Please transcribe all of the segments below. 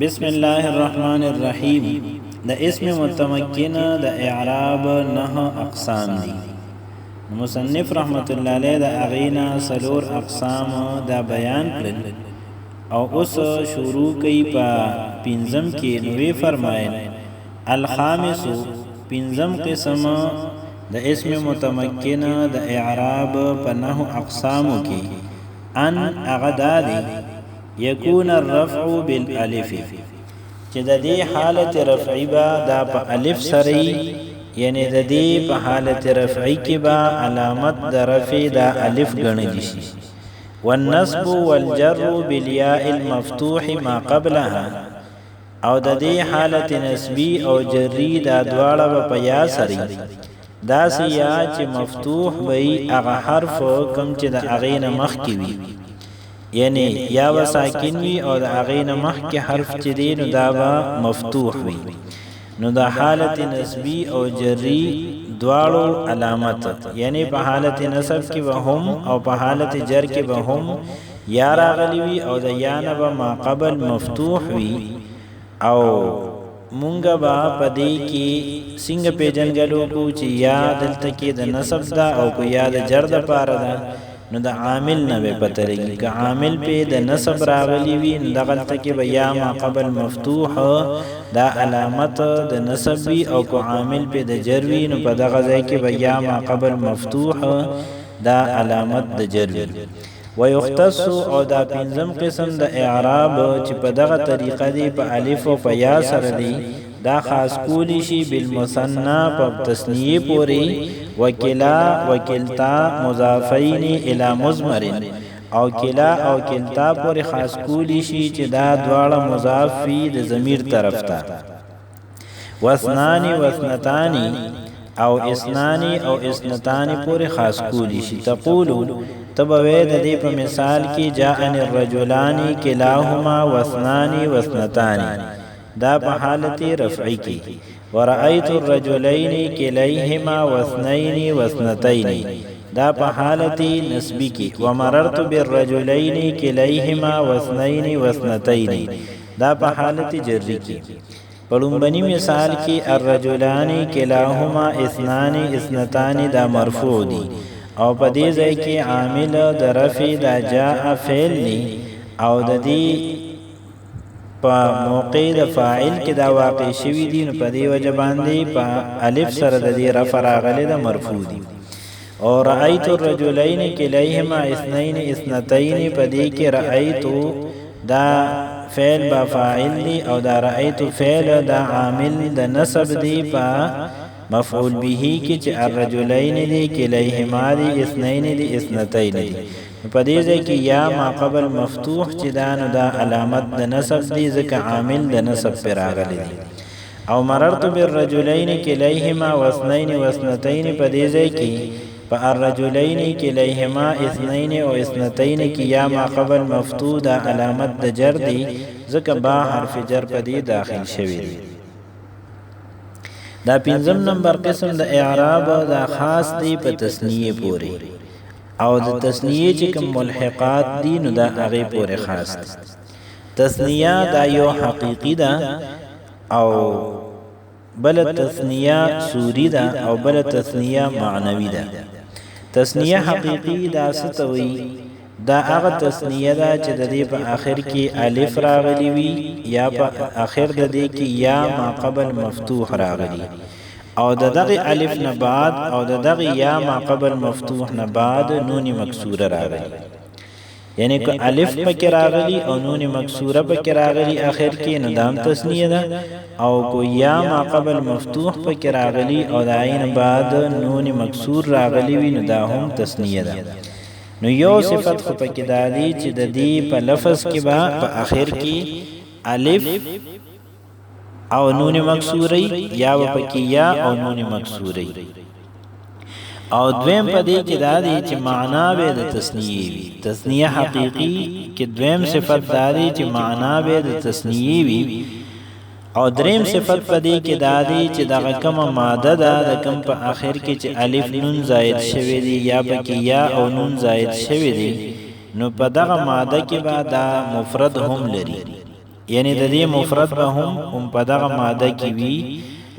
بسم الله الرحمن الرحیم. د اسم متمکن د اعراب نه اقسام دي. مصنف رحمت الله علیه د اغینا سلور اقسام دا بیان کړل او اوس شروع کوي په پنځم کې نوې فرمایل الخامس پنځم قسم د اسم متمکن د اعراب په نه اقسام کې ان اغدادي یکون الرفع بالالف چې د دې حالت رفعی با دا په الف سره یعنی د دې په حالت رفعی کې با علامت د رفع دا الف ګڼل شي والنصب والجر بالياء المفتوح ما قبلها او د دې حالت نسبی او جری دا دواړه په یا سره دا سیا چې مفتوح وي هغه حرف کم چې د اغین مخ کې وي یعنی یا و ساکن وی او د اغین مخ کې حرف چې دی نو دا با مفتوح وی نو دا حالت نسبی او جری دواړو علامت یعنی په حالت نسب کې به هم او په حالت جر کې به هم یا راغلی وی او د یا نه به ما قبل مفتوح وی او مونږه با پدې کې څنګه پیژنګلو کو چې یا دلته کې د نسب دا او کو یا د جر د پاره دا نو د عامل نه به پته لګي که عامل په د نسب راغلی وي دغلته کې به یا ما قبل مفتوح دا علامت د نسب وي او کو عامل په د جر وي نو په دغه ځای کې به یا ما قبل مفتوح دا علامت د جر وي ويختص او دا پنځم قسم د اعراب چې په دغه طریقه دی په الف او په یا سره دی دا خاص کولی شي بالمثنى په تثنیه پوری وکلا وکلتا مضافین الی مضمر او کلا او کلتا پوری خاص کولی شي چې دا دواړه مضاف فی د ضمیر طرف ته واسنان واسنتان او اسنان او اسنتان پوری خاص کولی شي تقولو تبوی د دې په مثال کې جاءن الرجلان کلاهما واسنان واسنتان دا په حالت رفعی کې ورأيت الرجلين كليهما واثنين واثنتين دا په حالت نسبی کې ومررت بالرجلين كليهما واثنين واثنتين دا په حالت جری کې پړومبني مثال کې الرجلان كلاهما اثنان اثنتان دا مرفوع دي او په دې ځای کې عامل د رفع دا جاء فعل دي او د دې په موقع د فاعل کې دا واقع شوی دي نو په دې وجه باندې په الف سره د دې رفع راغلی د مرفوع دي او رأيت الرجلين كليهما اثنين اثنتين په دې کې رأيت دا فعل با فاعل دي او دا رأيت فعل دا عامل د نسب دی په مفعول به کې چې الرجلين دي كليهما دي اثنين دي اثنتين دي په دې ځای کې یا ما قبل مفتوح چې دا نو دا علامت د نسب دی ځکه عامل د نسب پر راغلی دی او مررت بالرجلين كليهما واثنين واثنتين په دې ځای کې په الرجلين كليهما اثنين او اثنتين کې یا ما قبل مفتوح دا علامت د جر دی ځکه با حرف جر په دې داخل شوی دی دا پنځم نمبر قسم د اعراب دا خاص دی په تثنیه پوری او د تثنیه چې کوم ملحقات دي نو دا هغه پورې خاص دي تثنیه دا یو حقیقی ده او بل تثنیه سوری ده او بل تثنیه معنوي ده تثنیه حقیقی دا ستوي دا هغه تثنیه ده چې د دې په آخر کې الف راغلی وي یا په آخر د دې کې یا ما قبل مفتوح راغلی او د دغه الف نه بعد او د دغه یا ما قبل مفتوح نه بعد نون مکسوره راغلی یعنی که الف پکې راغلی او نون مکسوره پکې راغلی اخر کې ندام تثنیه ده او کو یا ما قبل مفتوح پکې راغلی او د عین بعد نون مکسور راغلی وي نو دا هم تثنیه ده نو یو صفت خو پکې دادی چې د دې په لفظ کې با په اخر کې الف او نون مکسوری یا پکې یا او نون مکسوری او دویم پدې کې دا دی چې معنا به د تثنیه وي تثنیه حقیقی کې دویم صفت دا دی چې معنا به د تثنیه وي او دریم صفت پدې کې دا دی چې دغه کومه ماده ده د کوم په آخر کې چې الف نون زائد شوی دی یا پکې یا او نون زائد شوی دی نو په دغه ماده کې به دا مفرد هم لري یعنی د دې مفرد به هم په دغه ماده کې وي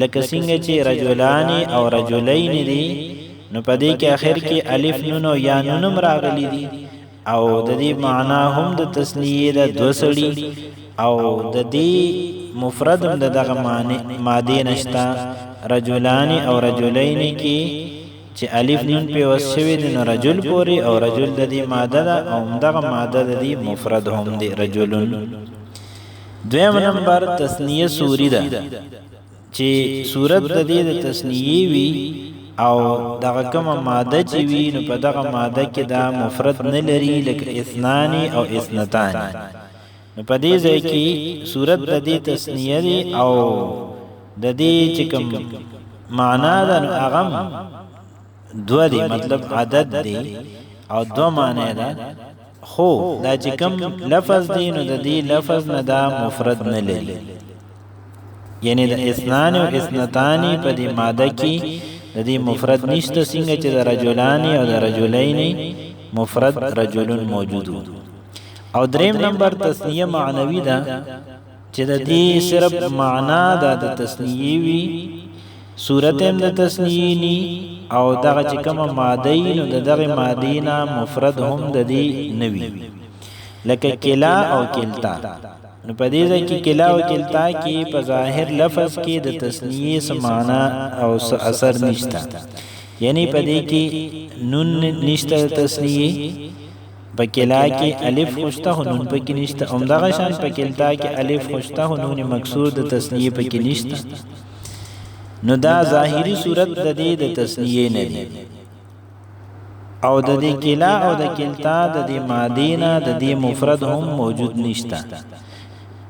لکه څنګه چې رجلان او رجلین دي نو په دې کې اخر کې الف نون او یا نون راغلي دي او د دې معنا هم د تسنیه د دو سړي او د دې مفرد هم دغه ماده نشتا رجلان او رجلین کې چې الف نون په وسوي د رجل پوری او رجل د دې ماده ده او دغه ماده د دې مفرد هم دي رجلن. دویم نمبر تسنیه سوری ده چې صورت د دې د تسنیه وی او دغه کومه ماده چې وی نو په دغه ماده کې دا مفرد نه لري لکه اثنان او اثنتان نو په دې ځای کې صورت د دې تسنیه دی او د دې چې کوم معنا ده هغه دو دی مطلب عدد دی او دو معنی ده خو دا چې کوم لفظ دی نو د دې لفظ نه دا مفرد نه لري یعنی د اثنان او اثنتان په دې ماده کې د دې مفرد نشته څنګه چې د رجلان او د رجلین مفرد رجلن موجود او دریم نمبر تسنیه معنوي ده چې د دې صرف معنا د تسنیه وی صورت هم د تسنیه ني او دغه چې کومه ماده نو دغه ماده نه مفرد هم د دې نوي لکه کلا او کلتا نو په دې ځای کې کلا او کلتا کې په ظاهر لفظ کې د تسنیه سمانا او اثر نشته یعنی په دې کې نون نشته تسنیه په کلا کې الف خوشته نون په کې نشته همدغه شان په کلتا کې الف خوشته نون مکسور د تسنیه په کې نشته نو دا ظاهری صورت د دې د تسنیه نه دی او د دې کلا او د کلتا د دې مادینا د دې مفرد هم موجود نشته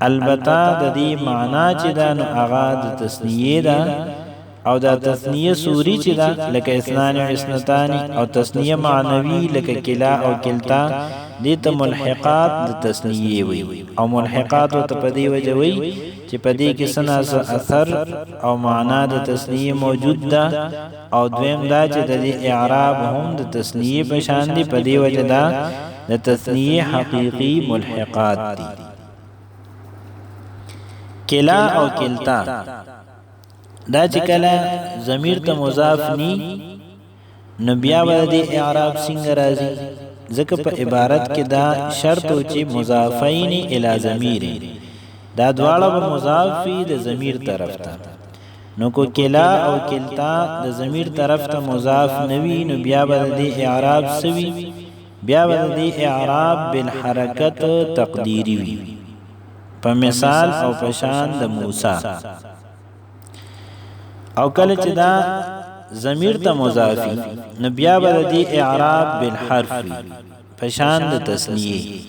البته د دې معنا چې دا نو هغه د تسنیه ده او دا تسنیه سوری چې دا لکه اثنان او اثنتان او تسنیه معنوي لکه کلا او کلتا دې ته ملحقات د تسنیه وي او ملحقات ته په دې وجه وي چې په دې کې سنا اثر او معنا د تسنیه موجود ده او دویم دا چې د اعراب هم د تسنیه په شان دي په دې وجه دا د تسنیه حقيقي ملحقات دي کلا او کلتا دا چې کله ضمیر ته مضاف ني نو بیا ولدي اعراب څنګه راځي ځکه په عبارت کې دا شرط او چې مضافین الی ضمیر دا دواړه به مضاف وي د ضمیر طرف ته نو کو کلا او کلتا د ضمیر طرف ته مضاف نوي نو بیا ولدي اعراب سوي بیا ولدي اعراب بالحرکت تقدیری وي په مثال او پشان د موسی او کله چې دا ضمیر ته مضافي نو بیا ولدي اعراب بالحرف پشان د تسنیه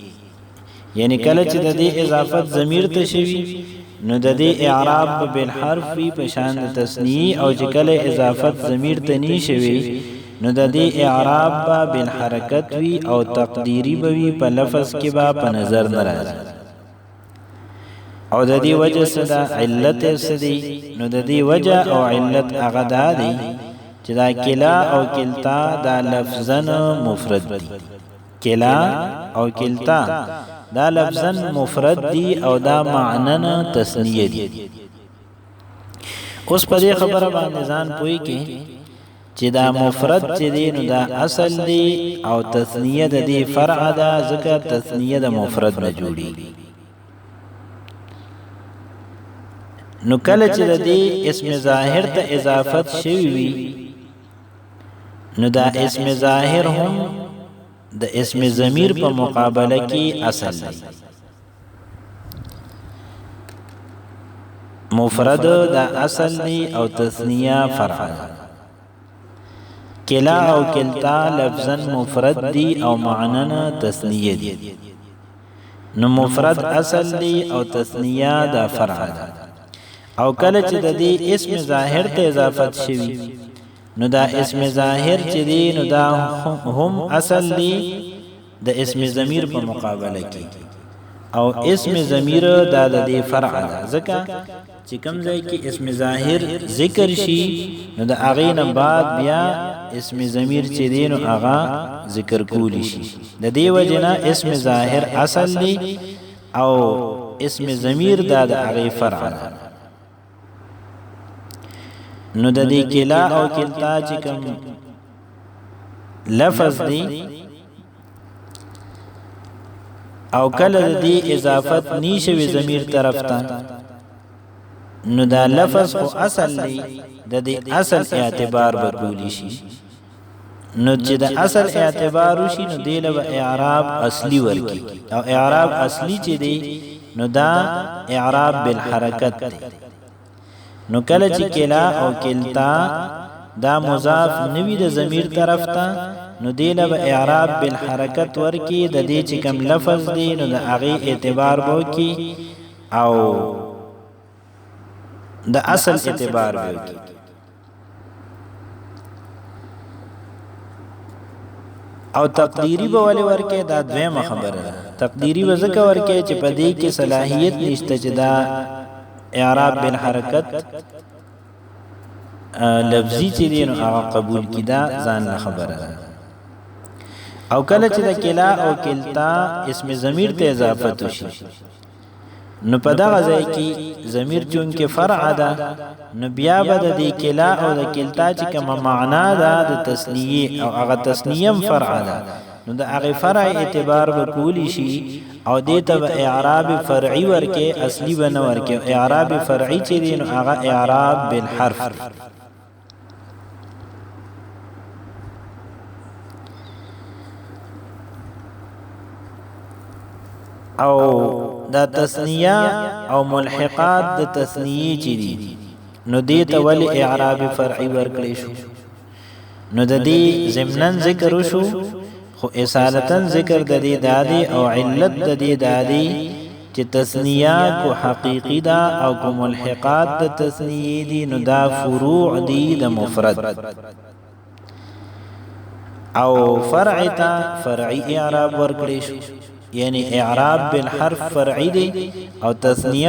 یعنی کله چې د دې اضافت ضمیر ته شوی نو د دې اعراب بالحرف پشان د تسنیه او چې کله اضافت ضمیر ته ني شوی نو د دې اعراب بالحرکت وی او تقدیری بوي په لفظ کې با په نظر ناراض او د دې وجه صدا علت سدي نو د دې وجه او علت هغه دی چې دا کلا او کلتا دا لفظن مفرد دي کلا او کلتا دا لفظن مفرد دي او دا معنن تسنیه دي اوس په دې خبره باندې ځان پوي کې چې دا مفرد چې دی نو دا اصل دی او تسنیه د دې فرع ده ځکه تسنیه د مفرد نه جوړیږي نو کله چې د دې اسم ظاهر ته اضافت شوی وي نو دا اسم ظاهر هم د اسم ضمیر په مقابله کې اصل دی مفرد دا اصل دی او تثنیه فرع ده کلا او کلتا لفظا مفرد دی او معننا تثنیه دی نو مفرد اصل دی او تثنیه دا فرع ده او کله چې د دې اسم ظاهر ته اضافت شوی نو دا اسم ظاهر چې دی نو دا هم اصل دی د اسم ضمیر په مقابله کې او اسم ضمیر دا د دې فرع ده ځکه چې کوم ځای کې اسم ظاهر ذکر شي نو د هغه نه بعد بیا اسم ضمیر چې دی نو هغه ذکر کولی شي د دې وجنه اسم ظاهر اصل دی او اسم ضمیر دا د هغې فرع ده. نو د دې کلا او کلتا چې کوم لفظ دی او کله د دې اضافت نیشوي ضمیر طرف ته، نو دا لفظ خو اصل دی، د دې اصل اعتبار به کولی شي. نو چې د اصل اعتبار وشي نو دی له اعراب اصلي ورکی، او اعراب اصلي چې دی نو دا اعراب بالحرکت دی. نو کله چې کلا او کلتا دا مضاف نوی د ضمیر طرف ته، نو دی له اعراب بالحرکت ورکی، د دې چې کوم لفظ دی نو د هغې اعتبار به وکي او د اصل اعتبار به وکي. او تقدیری به ولې ورکې، دا دویمه خبره ده. تقدیری به ځکه ورکې چې په دې کې صلاحیت نشته چې دا اعراب بالحرکت لفظي چې دی نو هغه قبول کی، دا ځان له خبره ده. او کله چې د کلا او کلتا اسم ضمیر ته اضافت وشي، نو په دغه ځای کې ضمیر چونکې فرع ده، نو بیا به د دې کلا او د کلتا چې کومه معنا ده د تثنیې او هغه تثنیه هم فرع ده، نو د هغې فرع اعتبار به کولی شي او دې ته به اعراب فرعي ورکې، اصلي به نه ورکې. اعراب فرعي چې دی نو هغه اعراب بالحرف. او دا تثنیه او ملحقات د تثنیه چې دي نو دې ته ولې اعراب فرعي ورکړی شو؟ نو د دې ضمناً ذکر وشو، خو اصالتاً ذکر د دې دادی او علت د دې دادی چې تثنیه کو حقیقی دا او کو ملحقات د تثنیه دي، نو دا فروع دي د مفرد، او فرع ته فرعي اعراب ورکړی شو، یعنی اعراب بالحرف فرعی دی او تثنیه